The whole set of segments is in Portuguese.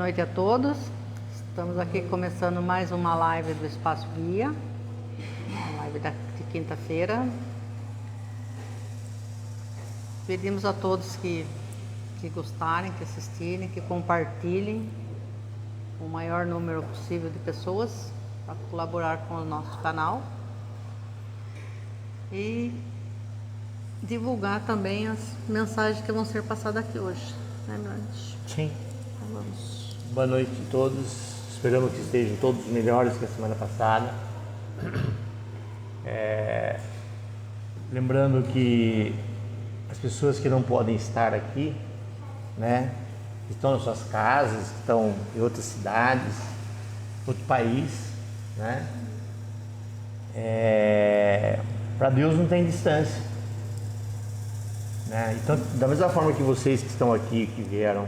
noite a todos. Estamos aqui começando mais uma live do Espaço Guia, uma live de quinta-feira. Pedimos a todos que gostarem, que assistirem, que compartilhem o maior número possível de pessoas para colaborar com o nosso canal e divulgar também as mensagens que vão ser passadas aqui hoje, né, Mirante? Sim. Então vamos. Boa noite a todos. Esperamos que estejam todos melhores que a semana passada. Lembrando que as pessoas que não podem estar aqui, né, estão nas suas casas, estão em outras cidades, outro país, né? Para Deus não tem distância, né? Então, da mesma forma que vocês que estão aqui, que vieram,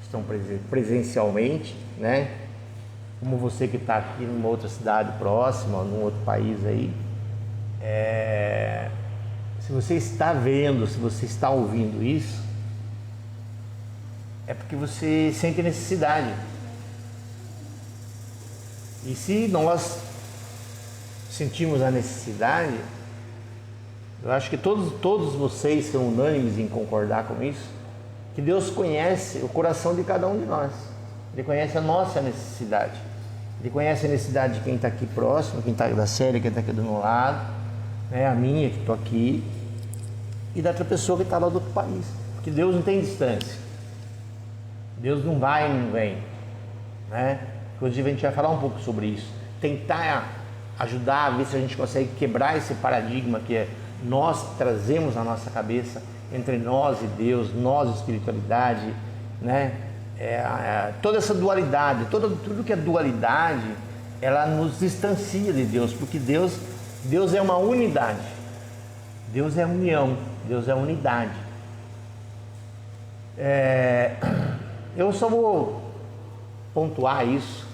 estão presencialmente, né? Como você que está aqui numa outra cidade próxima, num outro país aí, se você está vendo, se você está ouvindo isso, é porque você sente necessidade. E se nós sentimos a necessidade, eu acho que todos vocês são unânimes em concordar com isso, que Deus conhece o coração de cada um de nós. Ele conhece a nossa necessidade. Ele conhece a necessidade de quem está aqui próximo, quem está da Célia, quem está aqui do meu lado, né? A minha que estou aqui, e da outra pessoa que está lá do outro país. Porque Deus não tem distância. Deus não vai e não vem, né? Inclusive a gente vai falar um pouco sobre isso. Tentar ajudar a ver se a gente consegue quebrar esse paradigma que nós trazemos na nossa cabeça entre nós e Deus, nós e espiritualidade, né? Toda essa dualidade, tudo que é dualidade, ela nos distancia de Deus, porque Deus é uma unidade. Deus é união, Deus é unidade. Eu só vou pontuar isso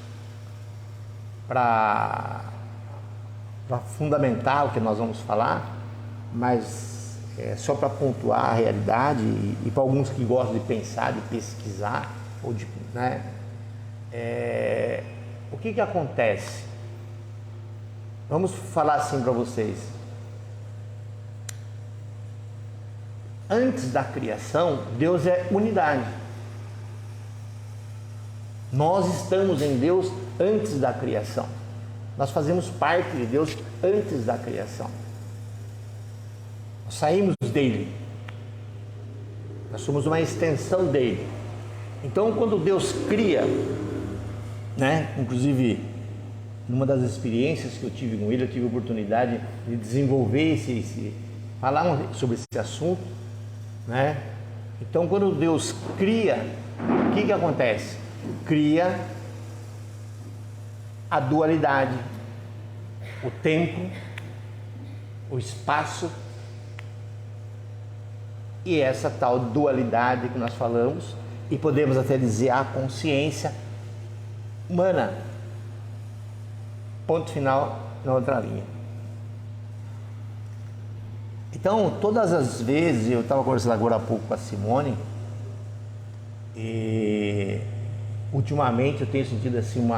para fundamentar o que nós vamos falar, mas só para pontuar a realidade e para alguns que gostam de pensar, de pesquisar, ou de, né? O que acontece? Vamos falar assim para vocês. Antes da criação, Deus é unidade. Nós estamos em Deus antes da criação. Nós fazemos parte de Deus antes da criação. Nós saímos dele. Nós somos uma extensão dele. Então, quando Deus cria, né? Inclusive, numa das experiências que eu tive com ele, eu tive a oportunidade de desenvolver falar sobre esse assunto, né? Então, quando Deus cria, o que acontece? Cria a dualidade, o tempo, o espaço e essa tal dualidade que nós falamos, e podemos até dizer a consciência humana. Ponto final na outra linha. Então, todas as vezes, eu estava conversando agora há pouco com a Simone, e ultimamente eu tenho sentido assim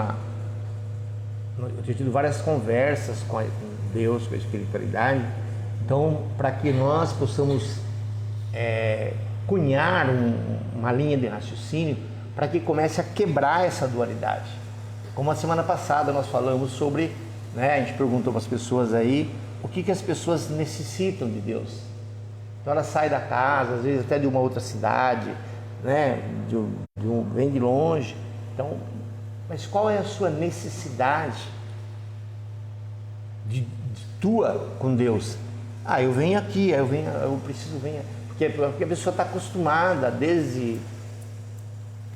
eu tenho tido várias conversas com Deus, com a espiritualidade. Então, para que nós possamos cunhar uma linha de raciocínio para que comece a quebrar essa dualidade. Como a semana passada nós falamos sobre, né, a gente perguntou para as pessoas aí o que as pessoas necessitam de Deus. Então ela sai da casa, às vezes até de uma outra cidade, né, vem de longe. Então, mas qual é a sua necessidade de tua com Deus? Eu venho aqui, eu preciso vir, porque a pessoa está acostumada desde,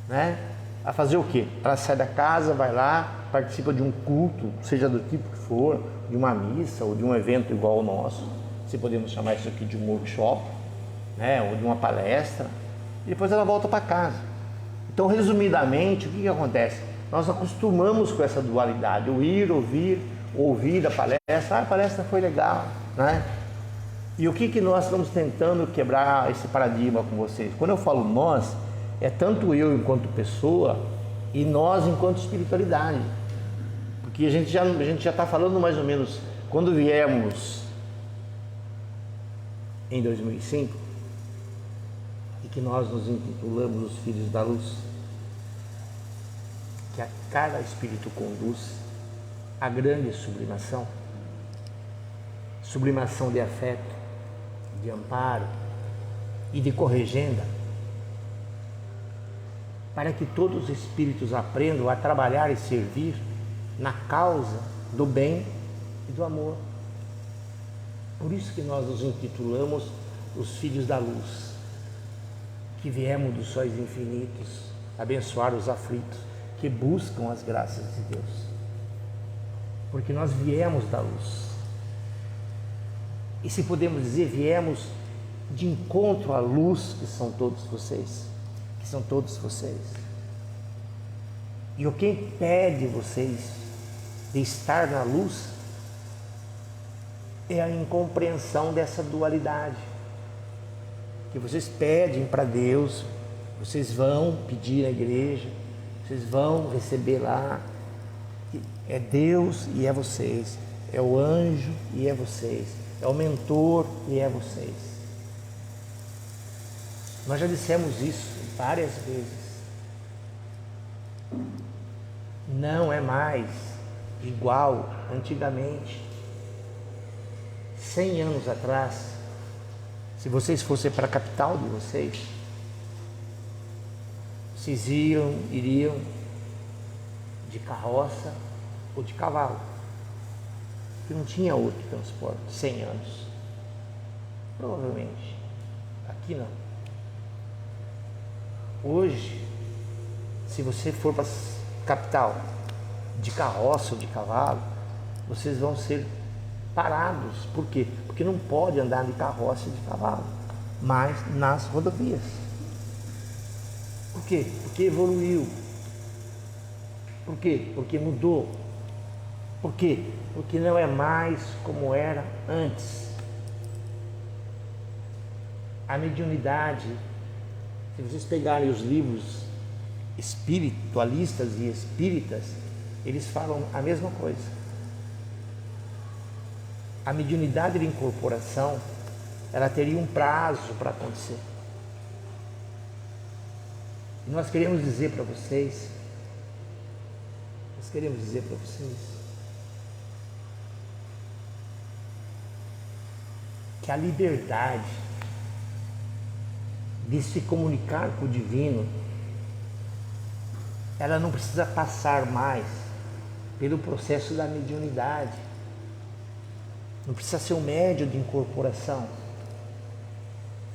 né, a fazer o quê? Ela sai da casa, vai lá, participa de um culto, seja do tipo que for, de uma missa ou de um evento igual ao nosso, se podemos chamar isso aqui de um workshop, né, ou de uma palestra, e depois ela volta para casa. Então, resumidamente, o que acontece? Nós acostumamos com essa dualidade, o ir, ouvir a palestra, a palestra foi legal, né? E o que nós estamos tentando quebrar esse paradigma com vocês? Quando eu falo nós, é tanto eu enquanto pessoa e nós enquanto espiritualidade. Porque a gente já está falando mais ou menos, quando viemos em 2005, e que nós nos intitulamos os Filhos da Luz, que a cada espírito conduz a grande sublimação, sublimação de afeto, de amparo e de corregenda, para que todos os espíritos aprendam a trabalhar e servir na causa do bem e do amor. Por isso que nós nos intitulamos os Filhos da Luz, que viemos dos sóis infinitos abençoar os aflitos que buscam as graças de Deus, porque nós viemos da luz, e se podemos dizer, viemos de encontro à luz que são todos vocês, e o que impede vocês de estar na luz é a incompreensão dessa dualidade, que vocês pedem para Deus, vocês vão pedir na igreja, vocês vão receber lá, é Deus e é vocês, é o anjo e é vocês, é o mentor e é vocês. Nós já dissemos isso várias vezes. Não é mais igual antigamente. 100 anos atrás, se vocês fossem para a capital de vocês iriam de carroça ou de cavalo, porque não tinha outro transporte. 100 anos, provavelmente. Aqui não. Hoje, se você for para a capital de carroça ou de cavalo, vocês vão ser parados. Por quê? Porque não pode andar de carroça e de cavalo, mas nas rodovias. Por quê? Porque evoluiu. Por quê? Porque mudou. Por quê? Porque não é mais como era antes. A mediunidade, se vocês pegarem os livros espiritualistas e espíritas, eles falam a mesma coisa. A mediunidade de incorporação, ela teria um prazo para acontecer. E nós queremos dizer para vocês, que a liberdade de se comunicar com o divino, ela não precisa passar mais pelo processo da mediunidade. Não precisa ser um médium de incorporação.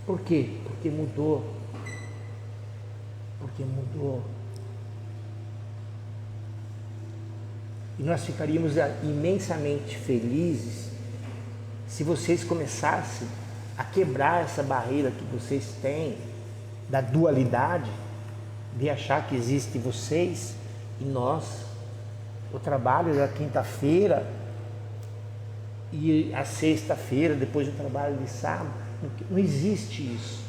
Por quê? Porque mudou. E nós ficaríamos imensamente felizes se vocês começassem a quebrar essa barreira que vocês têm da dualidade, de achar que existe vocês e nós. O trabalho da quinta-feira e a sexta-feira, depois do trabalho de sábado, não existe isso.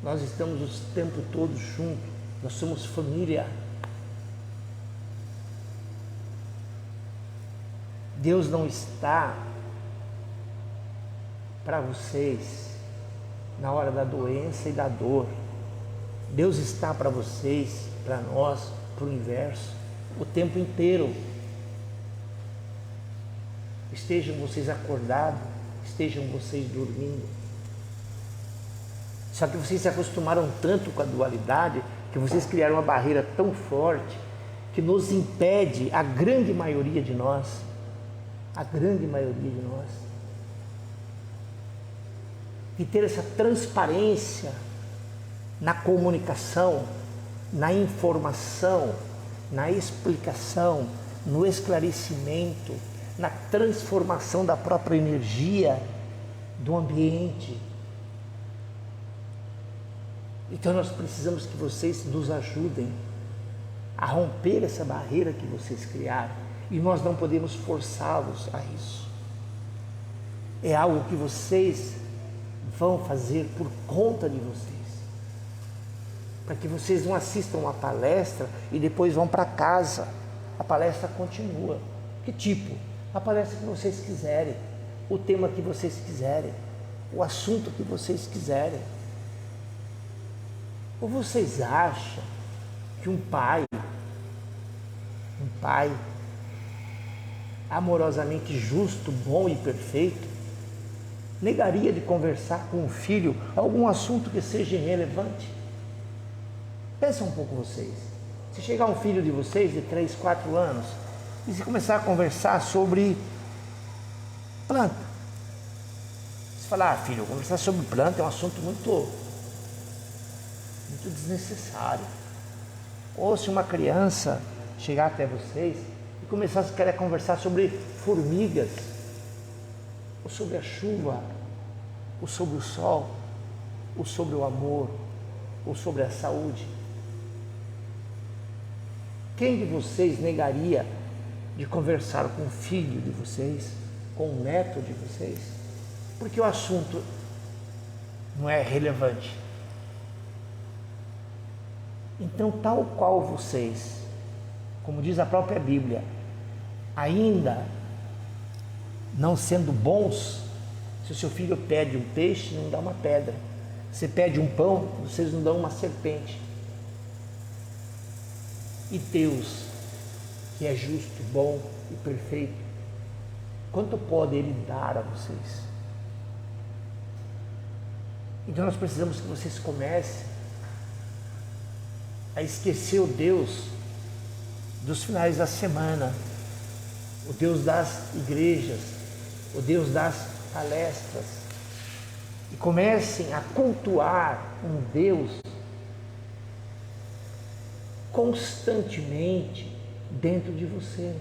Nós estamos o tempo todo juntos, nós somos família. Deus não está para vocês na hora da doença e da dor. Deus está para vocês, para nós, para o universo, o tempo inteiro. Estejam vocês acordados, estejam vocês dormindo. Só que vocês se acostumaram tanto com a dualidade que vocês criaram uma barreira tão forte que nos impede, a grande maioria de nós, de ter essa transparência na comunicação, na informação, na explicação, no esclarecimento, na transformação da própria energia do ambiente. Então nós precisamos que vocês nos ajudem a romper essa barreira que vocês criaram, e nós não podemos forçá-los a isso. É algo que vocês vão fazer por conta de vocês. para que vocês não assistam uma palestra e depois vão para casa. A palestra continua. Que tipo? A palestra que vocês quiserem, o tema que vocês quiserem, o assunto que vocês quiserem. Ou vocês acham que um pai amorosamente justo, bom e perfeito, negaria de conversar com o filho algum assunto que seja irrelevante? Pensa um pouco vocês. Se chegar um filho de vocês de 3, 4 anos e se começar a conversar sobre planta, você falar, filho, conversar sobre planta é um assunto muito desnecessário. Ou se uma criança chegar até vocês e começar a querer conversar sobre formigas, ou sobre a chuva, ou sobre o sol, ou sobre o amor, ou sobre a saúde, quem de vocês negaria de conversar com o filho de vocês, com o neto de vocês? Porque o assunto não é relevante. Então, tal qual vocês, como diz a própria Bíblia, ainda não sendo bons, se o seu filho pede um peixe, não dá uma pedra. Se pede um pão, vocês não dão uma serpente. E Deus, que é justo, bom e perfeito, quanto pode Ele dar a vocês? Então nós precisamos que vocês comecem a esquecer o Deus dos finais da semana, o Deus das igrejas, o Deus das palestras, e comecem a cultuar um Deus constantemente dentro de você,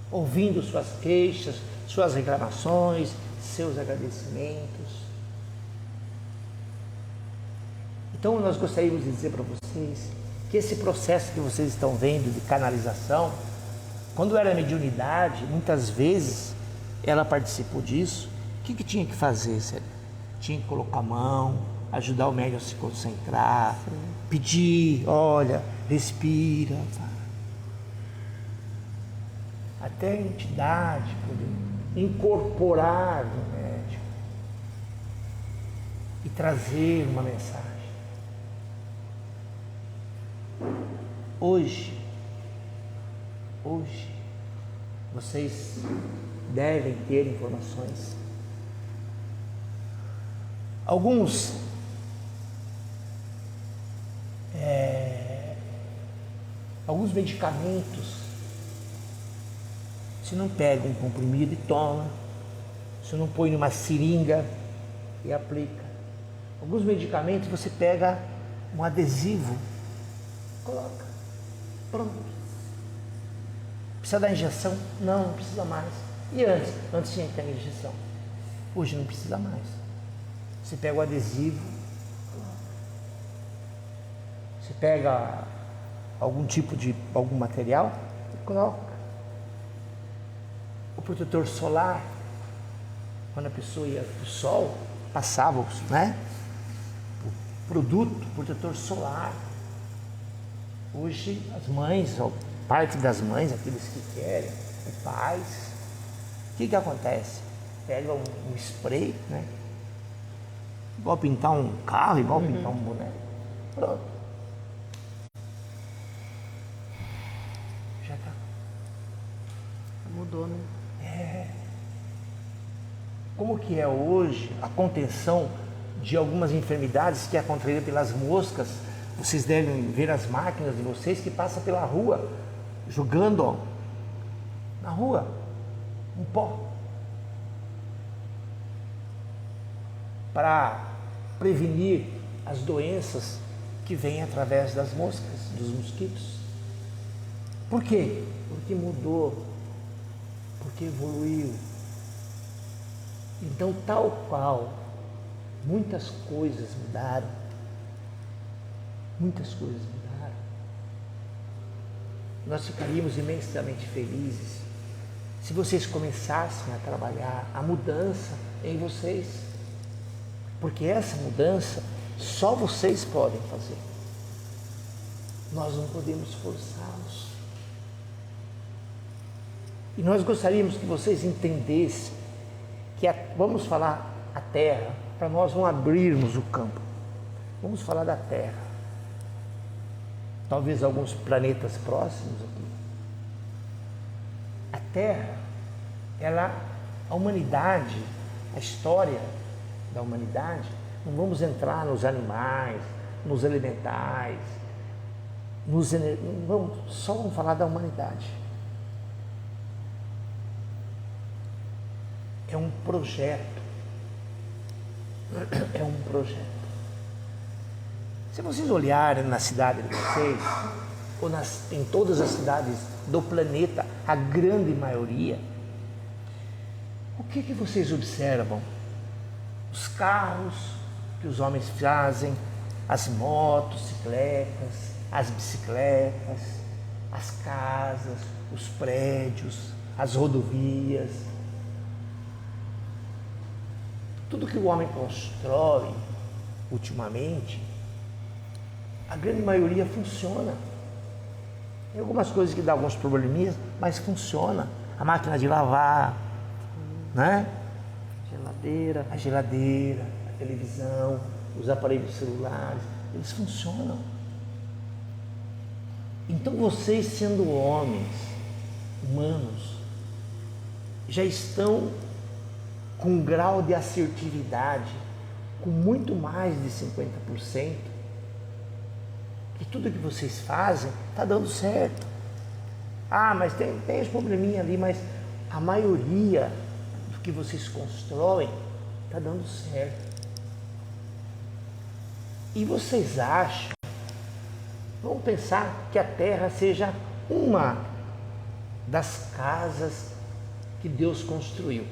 ouvindo suas queixas, suas reclamações, seus agradecimentos. Então nós gostaríamos de dizer para vocês que esse processo que vocês estão vendo de canalização, quando era mediunidade, muitas vezes ela participou disso. O que tinha que fazer, Célia? Tinha que colocar a mão, ajudar o médium a se concentrar, pedir, olha, respira. Até a entidade poder incorporar no médium e trazer uma mensagem. Hoje, vocês devem ter informações. Alguns medicamentos, você não pega um comprimido e toma, você não põe numa seringa e aplica. Alguns medicamentos você pega um adesivo, coloca, pronto. Precisa da injeção? Não precisa mais. E antes? Antes tinha que ter a injeção. Hoje não precisa mais. Você pega o adesivo, você pega algum material e coloca. O protetor solar, quando a pessoa ia para o sol, passava, né? O produto, protetor solar. Hoje as mães, ou parte das mães, aqueles que querem, os pais, o que acontece? Pega um spray, né? Igual pintar um carro, igual pintar um boneco. Pronto. Já tá. Mudou, né? Como que é hoje a contenção de algumas enfermidades que é contraída pelas moscas? Vocês devem ver as máquinas de vocês que passam pela rua, jogando na rua um pó para prevenir as doenças que vêm através das moscas, dos mosquitos. Por quê? Porque mudou, porque evoluiu. Então, tal qual, muitas coisas mudaram. Muitas coisas mudaram. Nós ficaríamos imensamente felizes se vocês começassem a trabalhar a mudança em vocês. Porque essa mudança Só vocês podem fazer. Nós não podemos forçá-los. E nós gostaríamos que vocês entendessem que vamos falar a terra, para nós não abrirmos o campo. Vamos falar da terra. Talvez alguns planetas próximos aqui. A terra, a humanidade, a história da humanidade, não vamos entrar nos animais, nos elementais, só vamos falar da humanidade. É um projeto. É um projeto. Se vocês olharem na cidade de vocês, ou em todas as cidades do planeta, a grande maioria, o que vocês observam? Os carros que os homens fazem, as motocicletas, as bicicletas, as casas, os prédios, as rodovias. Tudo que o homem constrói ultimamente, a grande maioria funciona. Tem algumas coisas que dão alguns probleminhas, mas funciona. A máquina de lavar, né? A geladeira, a televisão, os aparelhos celulares, eles funcionam. Então vocês, sendo homens, humanos, já estão com um grau de assertividade com muito mais de 50%, que tudo que vocês fazem está dando certo. Mas tem os probleminha ali, mas a maioria do que vocês constroem está dando certo. E vocês acham, vamos pensar que a Terra seja uma das casas que Deus construiu,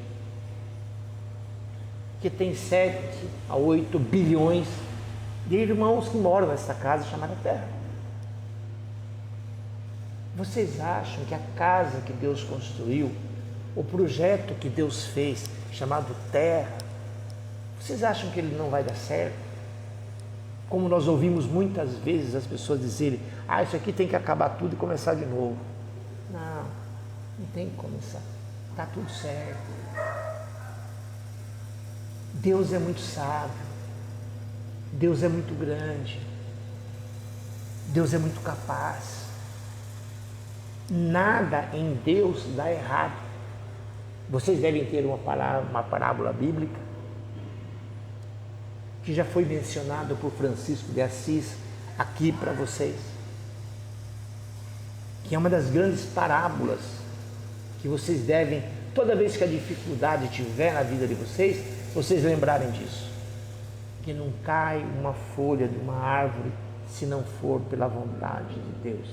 que tem 7 a 8 bilhões de irmãos que moram nessa casa chamada Terra. Vocês acham que a casa que Deus construiu, o projeto que Deus fez, chamado Terra, vocês acham que ele não vai dar certo? Como nós ouvimos muitas vezes as pessoas dizerem, isso aqui tem que acabar tudo e começar de novo. Não tem que começar. Está tudo certo. Deus é muito sábio, Deus é muito grande, Deus é muito capaz. Nada em Deus dá errado. Vocês devem ter uma parábola bíblica que já foi mencionada por Francisco de Assis aqui para vocês, que é uma das grandes parábolas que vocês devem, toda vez que a dificuldade estiver na vida de vocês lembrarem disso, que não cai uma folha de uma árvore se não for pela vontade de Deus.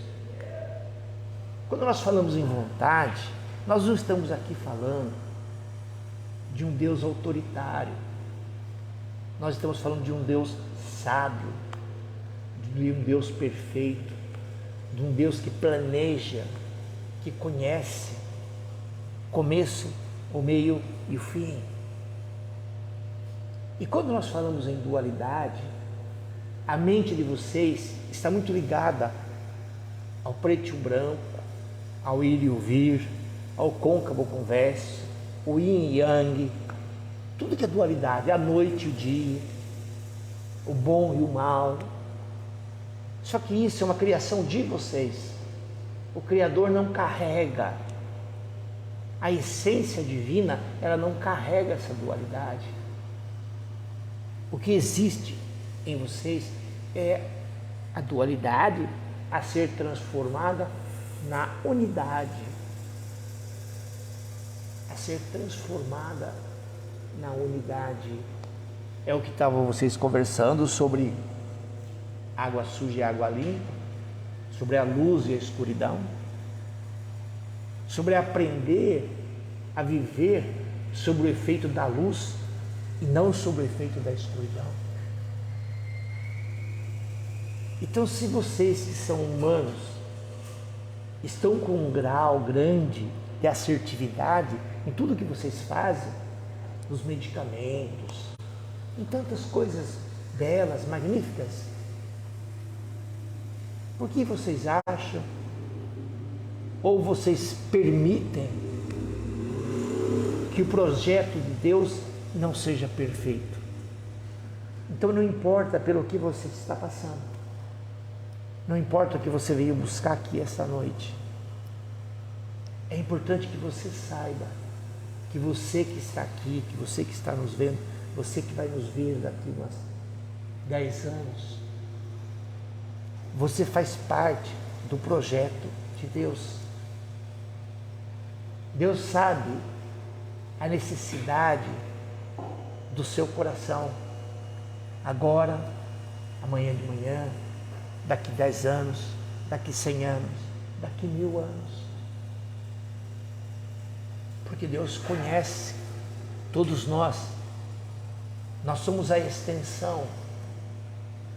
Quando nós falamos em vontade, nós não estamos aqui falando de um Deus autoritário, nós estamos falando de um Deus sábio, de um Deus perfeito, de um Deus que planeja, que conhece o começo, o meio e o fim. E quando nós falamos em dualidade, a mente de vocês está muito ligada ao preto e o branco, ao ir e o vir, ao côncavo convexo, o yin e yang, tudo que é dualidade, a noite e o dia, o bom e o mal. Só que isso é uma criação de vocês. O Criador não carrega, a essência divina, ela não carrega essa dualidade. O que existe em vocês é a dualidade a ser transformada na unidade, a ser transformada na unidade. É o que estavam vocês conversando sobre água suja e água limpa, sobre a luz e a escuridão, sobre aprender a viver sob o efeito da luz e não sob o efeito da escuridão. Então, se vocês que são humanos estão com um grau grande de assertividade em tudo que vocês fazem, nos medicamentos, em tantas coisas belas, magníficas. Por que vocês acham, ou vocês permitem, que o projeto de Deus não seja perfeito? Então não importa pelo que você está passando, não importa o que você veio buscar aqui esta noite, é importante que você saiba que você que está aqui, que você que está nos vendo, você que vai nos ver daqui uns 10 anos, você faz parte do projeto de Deus. Deus sabe a necessidade do seu coração, agora, amanhã de manhã, daqui 10 anos, daqui 100 anos, daqui 1000 anos. Porque Deus conhece todos nós. Nós somos a extensão,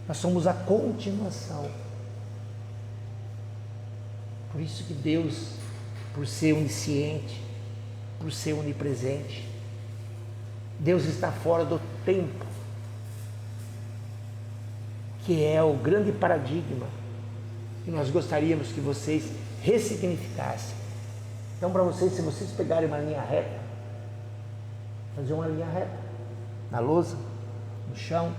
nós somos a continuação. Por isso que Deus, por ser onisciente, por ser onipresente, Deus está fora do tempo, que é o grande paradigma que nós gostaríamos que vocês ressignificassem. Então, para vocês, se vocês pegarem uma linha reta, fazer uma linha reta na lousa, no chão,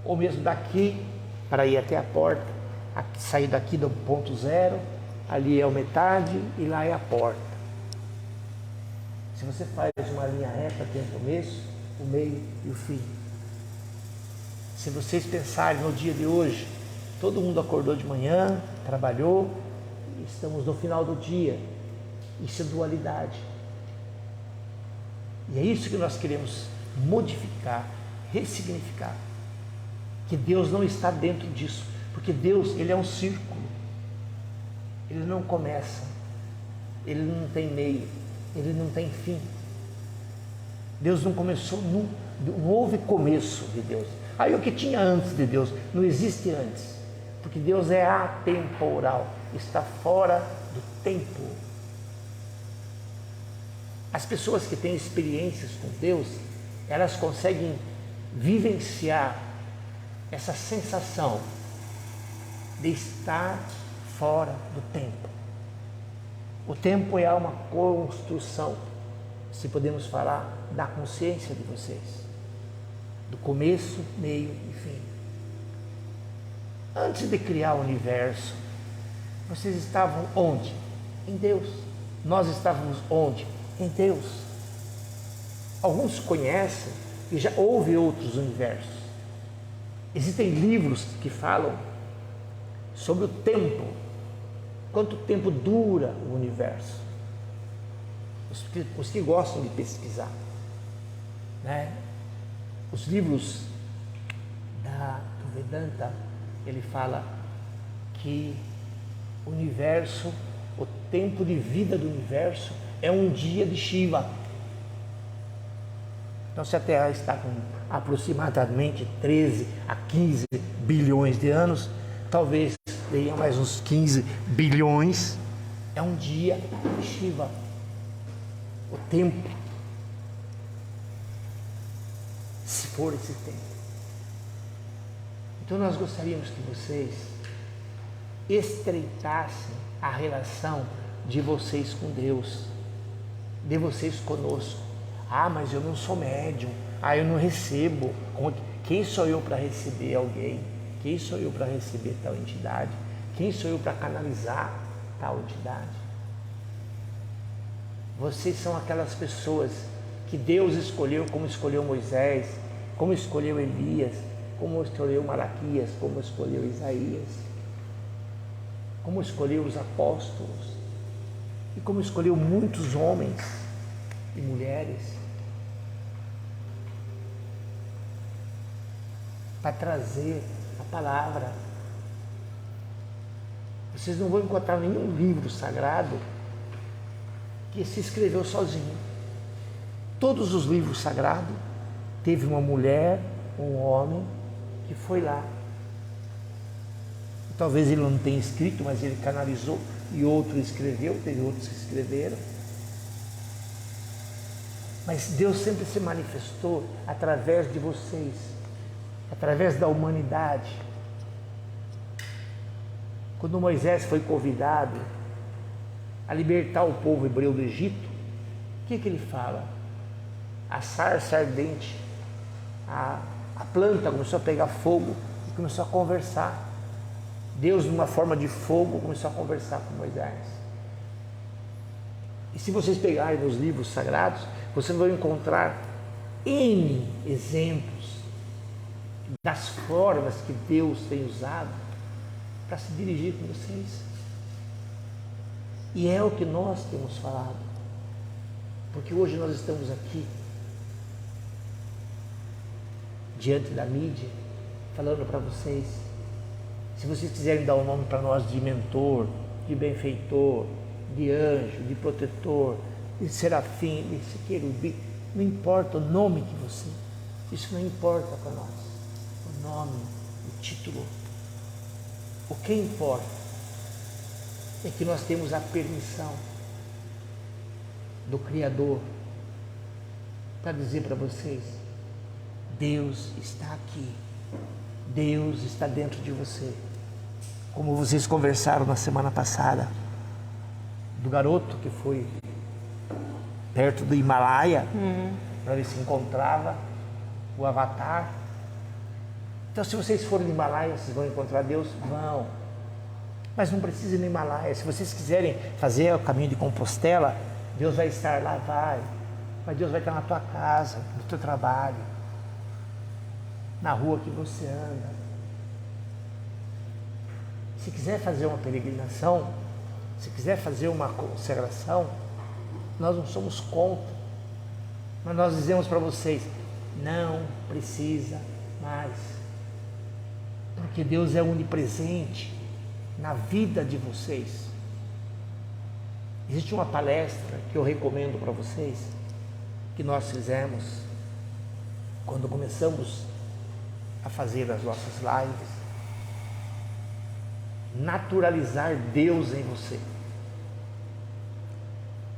ou mesmo daqui para ir até a porta, sair daqui do ponto zero, ali é o metade e lá é a porta. Se você faz uma linha reta, tem o começo, o meio e o fim. Se vocês pensarem no dia de hoje, todo mundo acordou de manhã, trabalhou, estamos no final do dia. Isso é dualidade. E é isso que nós queremos modificar, ressignificar. Que Deus não está dentro disso. Porque Deus, Ele é um círculo. Ele não começa. Ele não tem meio. Ele não tem fim. Deus não começou, não houve começo de Deus. Aí o que tinha antes de Deus? Não existe antes. Porque Deus é atemporal. Está fora do tempo. As pessoas que têm experiências com Deus, elas conseguem vivenciar essa sensação de estar fora do tempo. O tempo é uma construção, se podemos falar, da consciência de vocês, do começo, meio e fim. Antes de criar o universo, vocês estavam onde? Em Deus. Nós estávamos onde? Em Deus. Alguns conhecem e já houve outros universos. Existem livros que falam sobre o tempo, quanto tempo dura o universo. Os que gostam de pesquisar, né? Os livros do Vedanta, ele fala que o universo, o tempo de vida do universo é um dia de Shiva. Então, se a Terra está com aproximadamente 13 a 15 bilhões de anos, talvez tenha mais uns 15 bilhões, é um dia de Shiva. O tempo, se for esse tempo. Então, nós gostaríamos que vocês estreitassem a relação de vocês com Deus, de vocês conosco. Ah, mas eu não sou médium. Ah, eu não recebo. Quem sou eu para receber alguém? Quem sou eu para receber tal entidade? Quem sou eu para canalizar tal entidade? Vocês são aquelas pessoas que Deus escolheu, como escolheu Moisés, como escolheu Elias, como escolheu Malaquias, como escolheu Isaías, como escolheu os apóstolos e como escolheu muitos homens e mulheres para trazer a palavra. Vocês não vão encontrar nenhum livro sagrado que se escreveu sozinho. Todos os livros sagrados teve uma mulher, um homem que foi lá. Talvez ele não tenha escrito, mas ele canalizou, e outro escreveu, teve outros que escreveram. Mas Deus sempre se manifestou através de vocês, através da humanidade. Quando Moisés foi convidado a libertar o povo hebreu do Egito, o que ele fala? A sarça ardente, a planta começou a pegar fogo e começou a conversar. Deus, numa forma de fogo, começou a conversar com Moisés. E se vocês pegarem nos livros sagrados, vocês vão encontrar N exemplos das formas que Deus tem usado para se dirigir com vocês. E é o que nós temos falado. Porque hoje nós estamos aqui, diante da mídia, falando para vocês. Se vocês quiserem dar um nome para nós de mentor, de benfeitor, de anjo, de protetor, de serafim, de querubim, não importa o nome que você, isso não importa para nós. O nome, o título. O que importa é que nós temos a permissão do Criador para dizer para vocês: Deus está aqui, Deus está dentro de você. Como vocês conversaram na semana passada, do garoto que foi perto do Himalaia, para ver se encontrava o Avatar. Então, se vocês forem no Himalaia, vocês vão encontrar Deus? Vão. Mas não precisa ir no Himalaia. Se vocês quiserem fazer o caminho de Compostela, Deus vai estar lá, vai. Mas Deus vai estar na tua casa, no teu trabalho, na rua que você anda. Se quiser fazer uma peregrinação, se quiser fazer uma consagração, nós não somos contra. Mas nós dizemos para vocês, não precisa mais. Porque Deus é onipresente na vida de vocês. Existe uma palestra que eu recomendo para vocês, que nós fizemos quando começamos a fazer as nossas lives. Naturalizar Deus em você.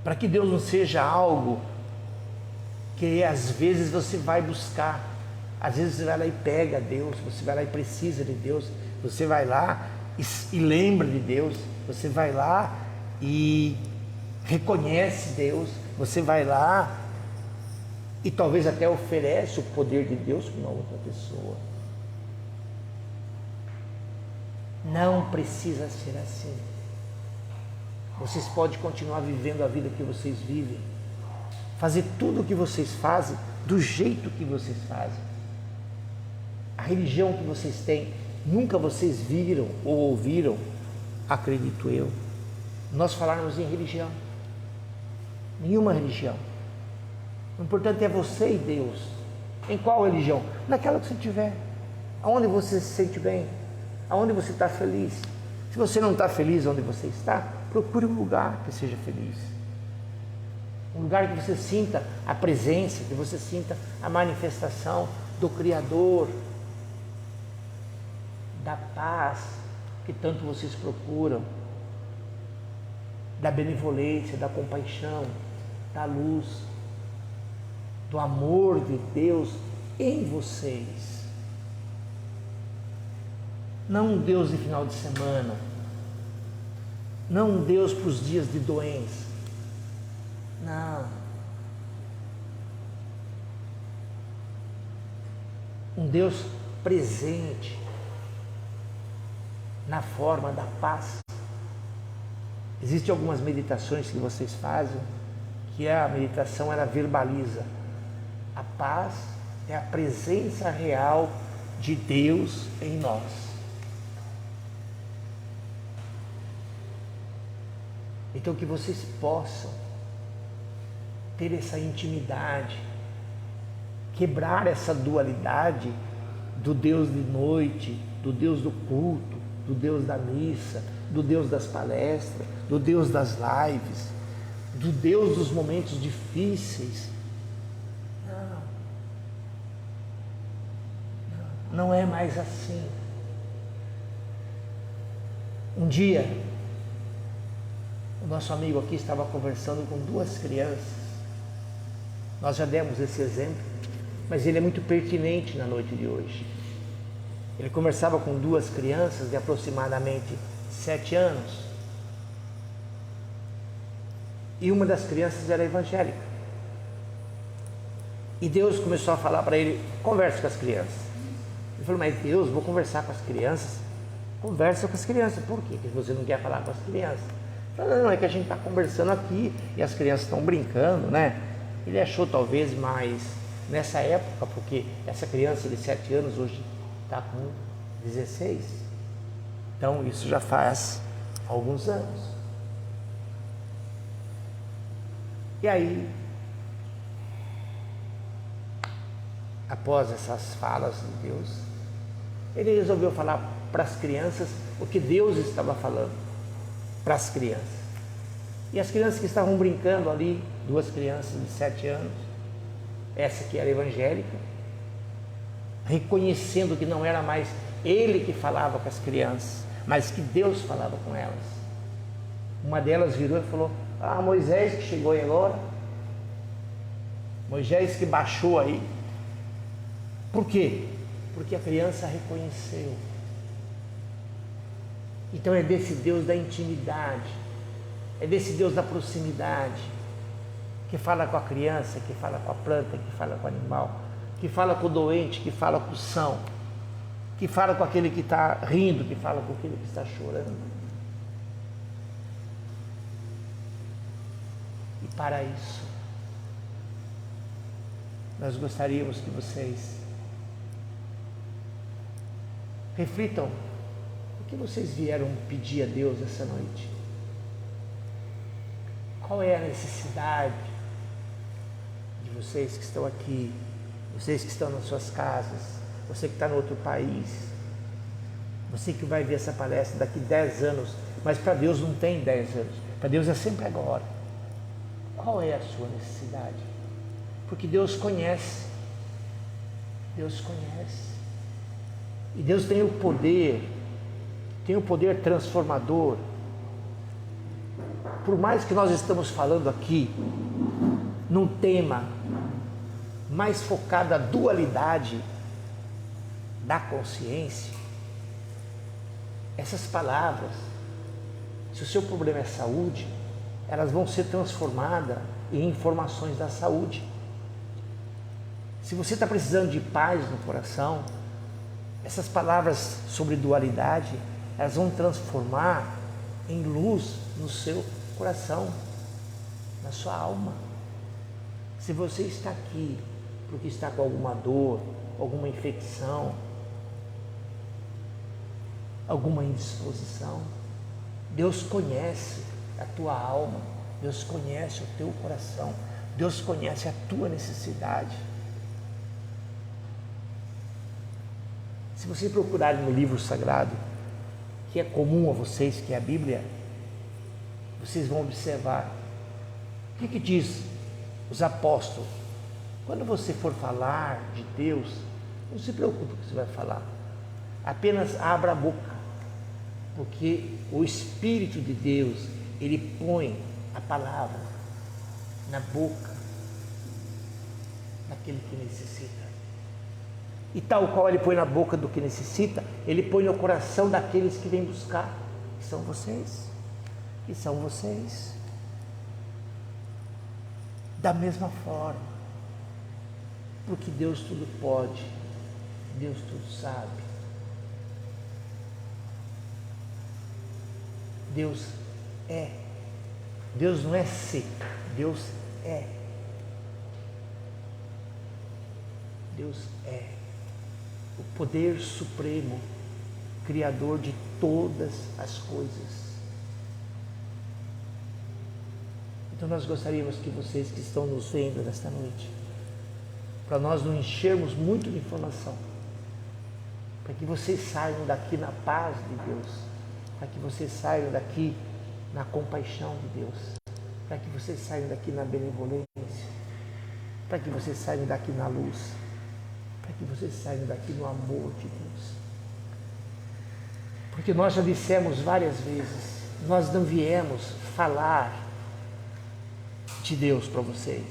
Para que Deus não seja algo que às vezes você vai buscar. Às vezes você vai lá e pega Deus, você vai lá e precisa de Deus, você vai lá e lembra de Deus, você vai lá e reconhece Deus, você vai lá e talvez até oferece o poder de Deus para uma outra pessoa. Não precisa ser assim. Vocês podem continuar vivendo a vida que vocês vivem, fazer tudo o que vocês fazem do jeito que vocês fazem. A religião que vocês têm, nunca vocês viram ou ouviram, acredito eu, nós falarmos em religião. Nenhuma religião. O importante é você e Deus. Em qual religião? Naquela que você tiver. Aonde você se sente bem. Aonde você está feliz. Se você não está feliz onde você está, procure um lugar que seja feliz. Um lugar que você sinta a presença, que você sinta a manifestação do Criador, da paz que tanto vocês procuram, da benevolência, da compaixão, da luz, do amor de Deus em vocês. Não um Deus de final de semana, não um Deus para os dias de doença, não. Um Deus presente na forma da paz. Existem algumas meditações que vocês fazem, que a meditação ela verbaliza. A paz é a presença real de Deus em nós. Então que vocês possam ter essa intimidade, quebrar essa dualidade do Deus de noite, do Deus do culto, do Deus da missa, do Deus das palestras, do Deus das lives, do Deus dos momentos difíceis. Não é mais assim. Um dia, o nosso amigo aqui estava conversando com duas crianças. Nós já demos esse exemplo, mas ele é muito pertinente na noite de hoje. Ele conversava com duas crianças de aproximadamente 7 anos. E uma das crianças era evangélica. E Deus começou a falar para ele: converse com as crianças. Ele falou: mas Deus, vou conversar com as crianças? Conversa com as crianças. Por quê? Porque você não quer falar com as crianças? Ele falou: não, é que a gente está conversando aqui e as crianças estão brincando, né? Ele achou talvez mais nessa época, porque essa criança de 7 anos hoje está com 16. Então isso já faz alguns anos. E aí, após essas falas de Deus, ele resolveu falar para as crianças o que Deus estava falando para as crianças. E as crianças que estavam brincando ali, duas crianças de 7 anos, essa que era evangélica, reconhecendo que não era mais ele que falava com as crianças, mas que Deus falava com elas. Uma delas virou e falou: ah, Moisés que chegou aí agora, Moisés que baixou aí. Por quê? Porque a criança reconheceu. Então é desse Deus da intimidade, é desse Deus da proximidade, que fala com a criança, que fala com a planta, que fala com o animal, que fala com o doente, que fala com o são, que fala com aquele que está rindo, que fala com aquele que está chorando. E para isso, nós gostaríamos que vocês reflitam o que vocês vieram pedir a Deus essa noite. Qual é a necessidade de vocês que estão aqui, vocês que estão nas suas casas, você que está no outro país, você que vai ver essa palestra daqui 10 anos, mas para Deus não tem 10 anos, para Deus é sempre agora. Qual é a sua necessidade? Porque Deus conhece, Deus conhece. E Deus tem o poder transformador. Por mais que nós estamos falando aqui num tema mais focado na dualidade da consciência, essas palavras, se o seu problema é saúde, elas vão ser transformadas em informações da saúde. Se você está precisando de paz no coração, essas palavras sobre dualidade, elas vão transformar em luz no seu coração, na sua alma. Se você está aqui porque está com alguma dor, alguma infecção, alguma indisposição, Deus conhece a tua alma, Deus conhece o teu coração, Deus conhece a tua necessidade. Se vocês procurarem no livro sagrado, que é comum a vocês, que é a Bíblia, vocês vão observar o que diz os apóstolos. Quando você for falar de Deus, não se preocupe com o que você vai falar, apenas abra a boca, porque o Espírito de Deus, ele põe a palavra na boca daquele que necessita. E tal qual ele põe na boca do que necessita, ele põe no coração daqueles que vêm buscar, que são vocês, que são vocês. Da mesma forma, porque Deus tudo pode, Deus tudo sabe. Deus é. Deus não é se, Deus é. Deus é o poder supremo, criador de todas as coisas. Então nós gostaríamos que vocês que estão nos vendo nesta noite, para nós não enchermos muito de informação, para que vocês saiam daqui na paz de Deus, para que vocês saiam daqui na compaixão de Deus, para que vocês saiam daqui na benevolência, para que vocês saiam daqui na luz, para que vocês saiam daqui no amor de Deus. Porque nós já dissemos várias vezes, nós não viemos falar de Deus para vocês.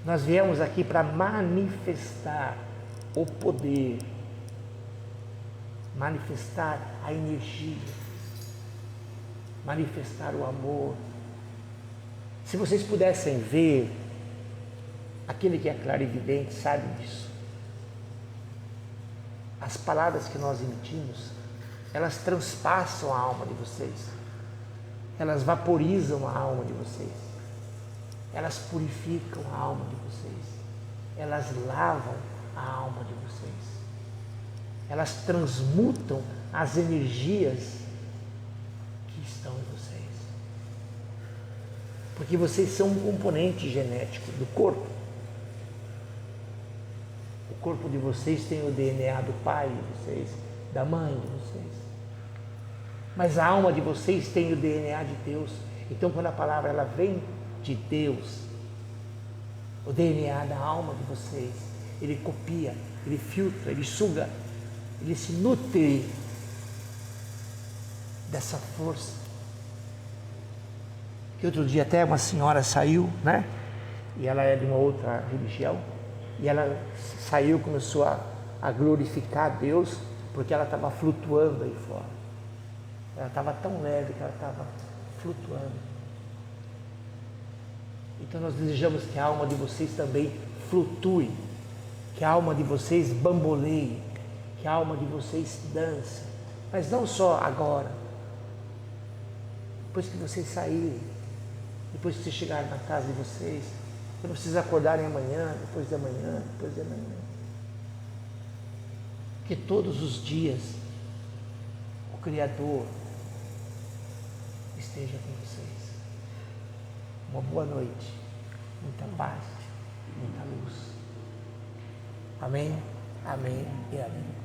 Nós viemos aqui para manifestar o poder manifestar a energia, manifestar o amor. Se vocês pudessem ver, aquele que é clarividente sabe disso. As palavras que nós emitimos, elas transpassam a alma de vocês. Elas vaporizam a alma de vocês. Elas purificam a alma de vocês. Elas lavam a alma de vocês. Elas transmutam as energias que estão em vocês. Porque vocês são um componente genético do corpo. O corpo de vocês tem o DNA do pai de vocês, da mãe de vocês. Mas a alma de vocês tem o DNA de Deus. Então, quando a palavra ela vem de Deus, o DNA da alma de vocês, ele copia, ele filtra, ele suga, ele se nutre dessa força. Que outro dia até uma senhora saiu, né? E ela é de uma outra religião. E ela saiu e começou a glorificar Deus, porque ela estava flutuando aí fora. Ela estava tão leve que ela estava flutuando. Então nós desejamos que a alma de vocês também flutue, que a alma de vocês bamboleie, que a alma de vocês dance, mas não só agora. Depois que vocês saírem, depois que vocês chegarem na casa de vocês, quando vocês acordarem amanhã, depois de amanhã, depois de amanhã. Que todos os dias o Criador esteja com vocês. Uma boa noite, muita paz, muita luz. Amém, amém e amém.